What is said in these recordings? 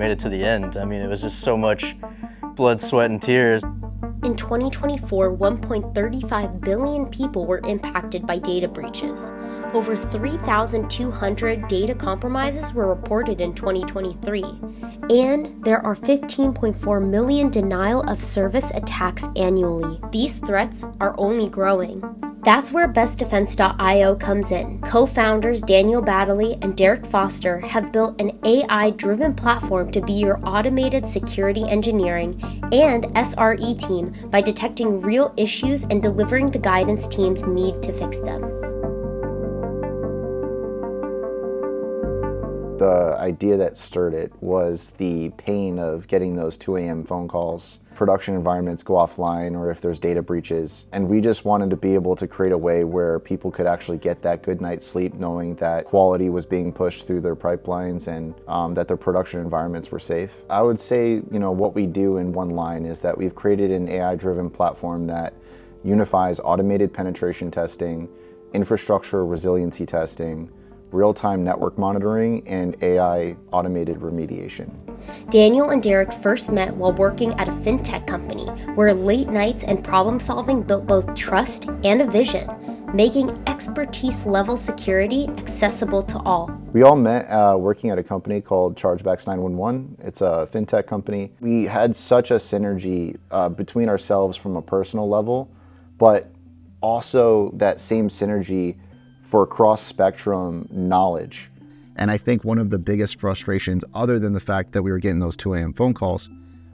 made it to the end. I mean, it was just so much blood, sweat, and tears. In 2024, 1.35 billion people were impacted by data breaches. Over 3,200 data compromises were reported in 2023, and there are 15.4 million denial of service attacks annually. These threats are only growing. That's where bestdefense.io comes in. Co-founders Daniel Baddeley and Derek Foster have built an AI-driven platform to be your automated security engineering and SRE team by detecting real issues and delivering the guidance teams need to fix them. The idea that stirred it was the pain of getting those 2 a.m. phone calls. Production environments go offline, or if there's data breaches. And we just wanted to be able to create a way where people could actually get that good night's sleep knowing that quality was being pushed through their pipelines and that their production environments were safe. I would say, what we do in one line is that we've created an AI-driven platform that unifies automated penetration testing, infrastructure resiliency testing, real-time network monitoring, and AI automated remediation. Daniel and Derek first met while working at a fintech company where late nights and problem solving built both trust and a vision, making expertise-level security accessible to all. We all met working at a company called Chargebacks 911. It's a fintech company. We had such a synergy between ourselves from a personal level, but also that same synergy for cross-spectrum knowledge. And I think one of the biggest frustrations, other than the fact that we were getting those 2 a.m. phone calls,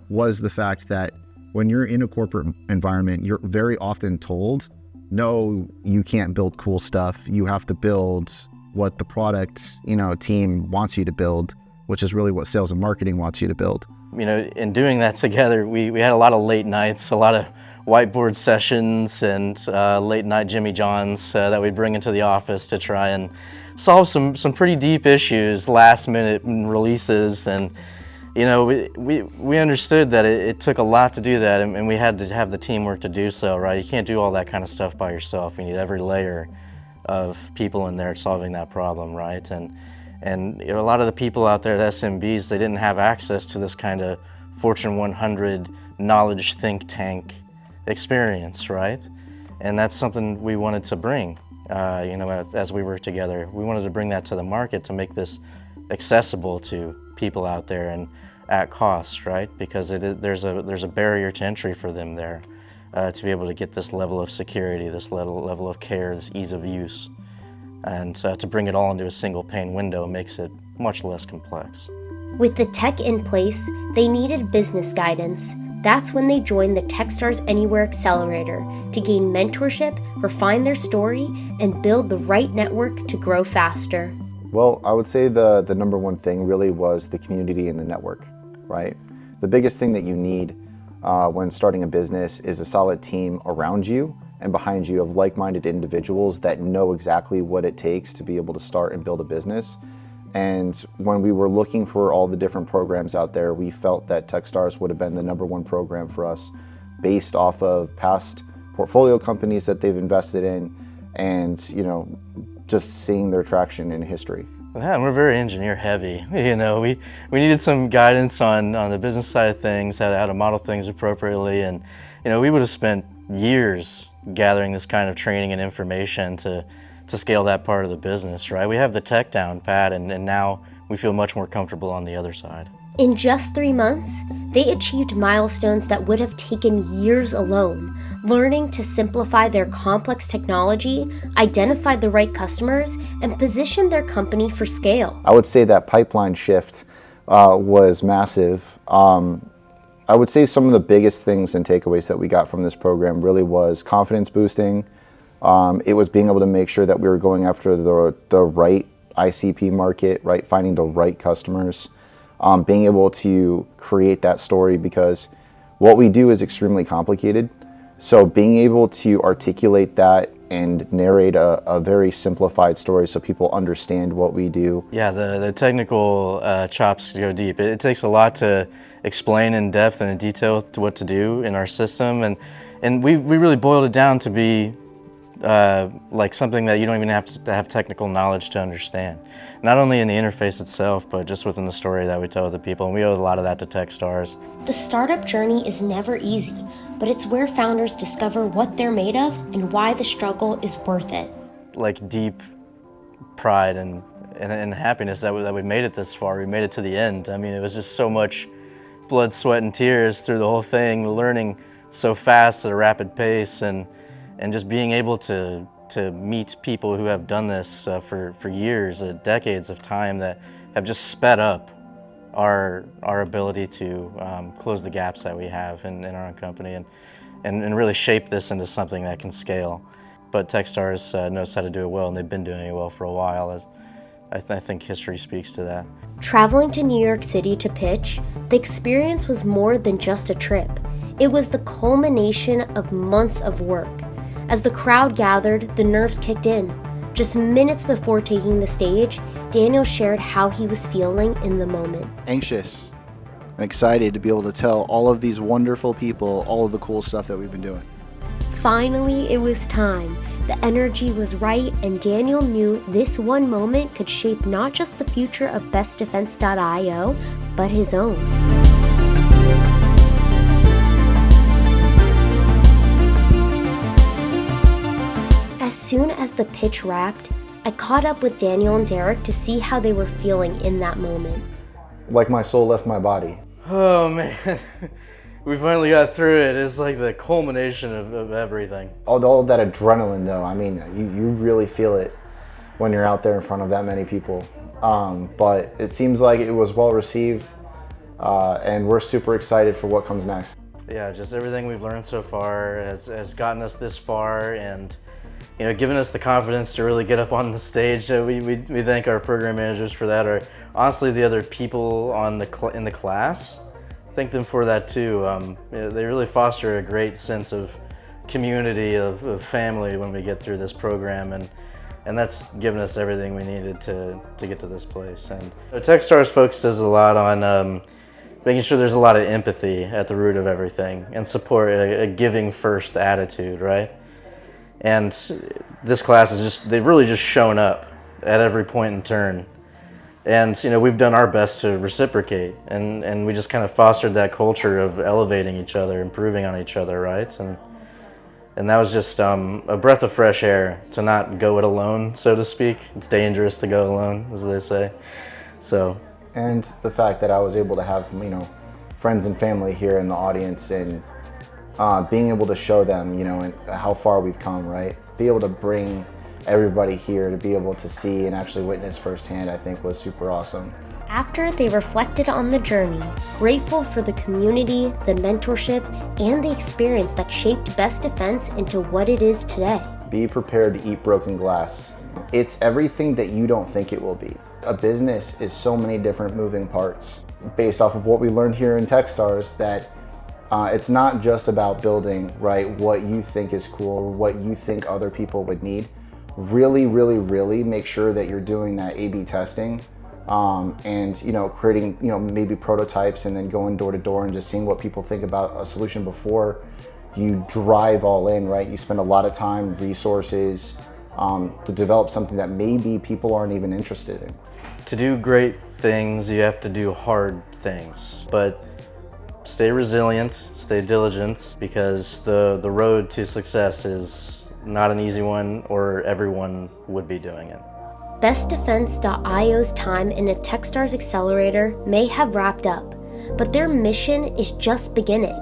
was the fact that when you're in a corporate environment, you're very often told, no, you can't build cool stuff. You have to build what the product, team wants you to build, which is really what sales and marketing wants you to build. In doing that together, we had a lot of late nights, a lot of whiteboard sessions and late night Jimmy Johns that we'd bring into the office to try and solve some pretty deep issues, last minute releases. And we understood that it took a lot to do that, and we had to have the teamwork to do so, right? You can't do all that kind of stuff by yourself. You need every layer of people in there solving that problem, right? And a lot of the people out there at SMBs, they didn't have access to this kind of Fortune 100 knowledge think tank experience, right? And that's something we wanted to bring, as we work together. We wanted to bring that to the market to make this accessible to people out there and at cost, right? Because there's a barrier to entry for them there to be able to get this level of security, this level of care, this ease of use. And to bring it all into a single pane window makes it much less complex. With the tech in place, they needed business guidance. That's when they joined the Techstars Anywhere Accelerator to gain mentorship, refine their story, and build the right network to grow faster. Well, I would say the number one thing really was the community and the network, right? The biggest thing that you need when starting a business is a solid team around you and behind you of like-minded individuals that know exactly what it takes to be able to start and build a business. And when we were looking for all the different programs out there, we felt that Techstars would have been the number one program for us based off of past portfolio companies that they've invested in and, just seeing their traction in history. Yeah, and we're very engineer heavy. We needed some guidance on the business side of things, how to model things appropriately. And, we would have spent years gathering this kind of training and information to scale that part of the business, right? We have the tech down pat, and now we feel much more comfortable on the other side. In just 3 months, they achieved milestones that would have taken years alone, learning to simplify their complex technology, identify the right customers, and position their company for scale. I would say that pipeline shift was massive. I would say some of the biggest things and takeaways that we got from this program really was confidence boosting. It was being able to make sure that we were going after the right ICP market, right? Finding the right customers, being able to create that story, because what we do is extremely complicated. So being able to articulate that and narrate a very simplified story so people understand what we do. Yeah, the technical chops go deep. It takes a lot to explain in depth and in detail to what to do in our system, and we really boiled it down to be like something that you don't even have to have technical knowledge to understand. Not only in the interface itself, but just within the story that we tell with the people, and we owe a lot of that to Techstars. The startup journey is never easy, but it's where founders discover what they're made of and why the struggle is worth it. Like deep pride and happiness that we made it this far. We made it to the end. I mean, it was just so much blood, sweat, and tears through the whole thing, learning so fast at a rapid pace, and just being able to meet people who have done this for years, decades of time, that have just sped up our ability to close the gaps that we have in our own company, and really shape this into something that can scale. But Techstars knows how to do it well, and they've been doing it well for a while. As I think history speaks to that. Traveling to New York City to pitch, the experience was more than just a trip. It was the culmination of months of work. As the crowd gathered, the nerves kicked in. Just minutes before taking the stage, Daniel shared how he was feeling in the moment. Anxious and excited to be able to tell all of these wonderful people all of the cool stuff that we've been doing. Finally, it was time. The energy was right, and Daniel knew this one moment could shape not just the future of bestdefense.io, but his own. As soon as the pitch wrapped, I caught up with Daniel and Derek to see how they were feeling in that moment. Like my soul left my body. Oh man, we finally got through it. It's like the culmination of everything. All that adrenaline though, I mean, you really feel it when you're out there in front of that many people. But it seems like it was well received, and we're super excited for what comes next. Yeah, just everything we've learned so far has gotten us this far, and given us the confidence to really get up on the stage. So we thank our program managers for that, or honestly the other people in the class. Thank them for that too. They really foster a great sense of community, of family when we get through this program, and that's given us everything we needed to get to this place. And Techstars focuses a lot on making sure there's a lot of empathy at the root of everything, and support, a giving first attitude, right? And this class is they've really just shown up at every point and turn. And we've done our best to reciprocate, and we just kind of fostered that culture of elevating each other, improving on each other, right? And that was just a breath of fresh air to not go it alone, so to speak. It's dangerous to go alone, as they say. So. And the fact that I was able to have, friends and family here in the audience, and being able to show them, and how far we've come, right? Be able to bring everybody here to be able to see and actually witness firsthand, I think was super awesome. After they reflected on the journey, grateful for the community, the mentorship, and the experience that shaped Best Defense into what it is today. Be prepared to eat broken glass. It's everything that you don't think it will be. A business is so many different moving parts. Based off of what we learned here in Techstars, that it's not just about building, right, what you think is cool or what you think other people would need. Really, really, really make sure that you're doing that A/B testing, and creating maybe prototypes, and then going door to door and just seeing what people think about a solution before you drive all in, right? You spend a lot of time, resources to develop something that maybe people aren't even interested in. To do great things, you have to do hard things, but stay resilient, stay diligent, because the road to success is not an easy one, or everyone would be doing it. BestDefense.io's time in a Techstars Accelerator may have wrapped up, but their mission is just beginning.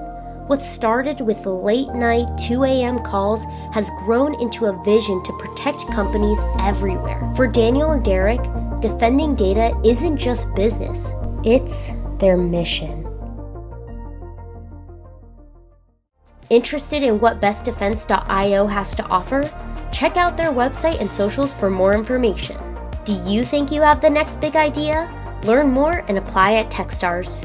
What started with late night 2 a.m. calls has grown into a vision to protect companies everywhere. For Daniel and Derek, defending data isn't just business, it's their mission. Interested in what bestdefense.io has to offer? Check out their website and socials for more information. Do you think you have the next big idea? Learn more and apply at Techstars.